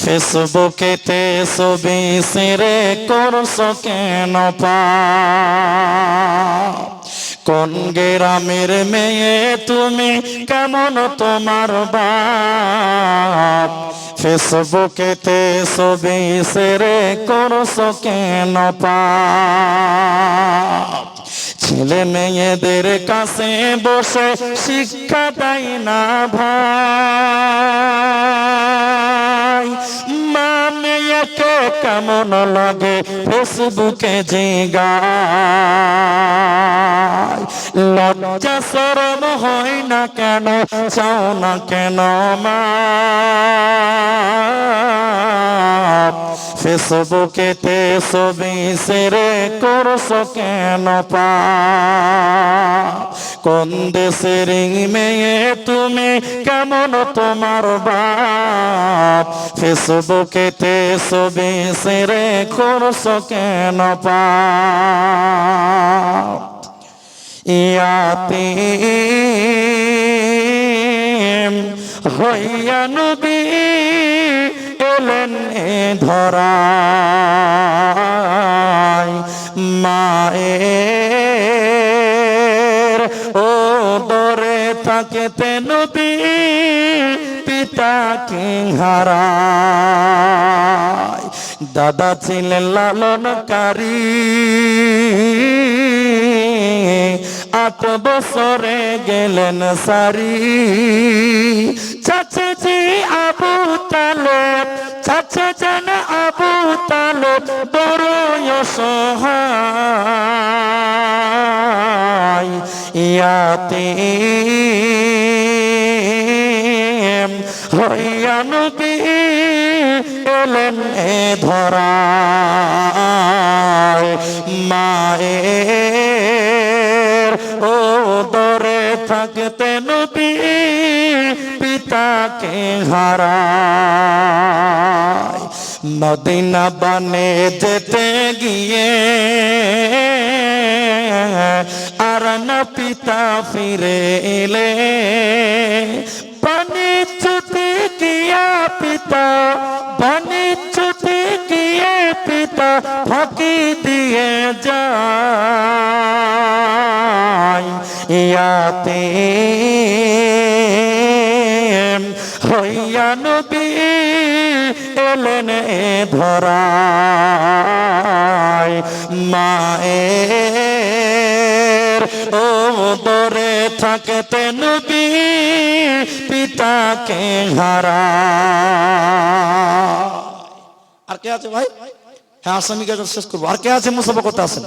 ফেসবুকেতে ছবি ছেড়ে করছো কেন পাপ? কোন গ্রামের মেয়ে তুমি, কেমন তোমার বাপ? ফেসবুকেতে ছবি ছেড়ে করছো কেন পাপ? ছেলে মেয়েদের কাছে বসে শিক্ষা দেয় না ভাই? মা মেয়েকে কেমন লাগে ফেসবুকে জিগায়? লজ্জা শরম হয় না কেন, চাও না কেন মা? ফেসবুকেতে ছবি ছেড়ে করছো কেন পাপ? কোন দেশের মেয়ে তুমি, কেমন তোমার বাপ? ফেসবুকেতে ছবি ছেড়ে করছো কেন পাপ? ইয়াতীম হইয়া নবী এলেন এ ধরায়, মায়ের ও দরে থাকতে নবী পিতা কি হারায়। দাদা ছিলেন লালনকারী, 8 বছরে গেলেন সারি। চাচাজি আবু তালেব, চাচা জান আবু তালেব বড় অসহায়। ইয়াতীম হইয়া নবী এলেন এ ধরায়, মায়ের ও দরে থাকতে নবী পিতাকে হারায়। মদিনা বানে যেতে গিয়ে আর না পিতা ফিরে এলে, বাণিজ্যতে গিয়া পিতা, বাণিজ্যতে গিয়ে পিতা ফাঁকি দিয়ে যায়। ইয়াতীম হইয়া নবী এলেন এ ধরায়, মায়ের ও দরে থাকতে নবী পিতাকে হারায়। আর কে আছে ভাই? হ্যাঁ, আসামিকে শেষ করবো। আর কে আছে মুসাফা করতে আসেন?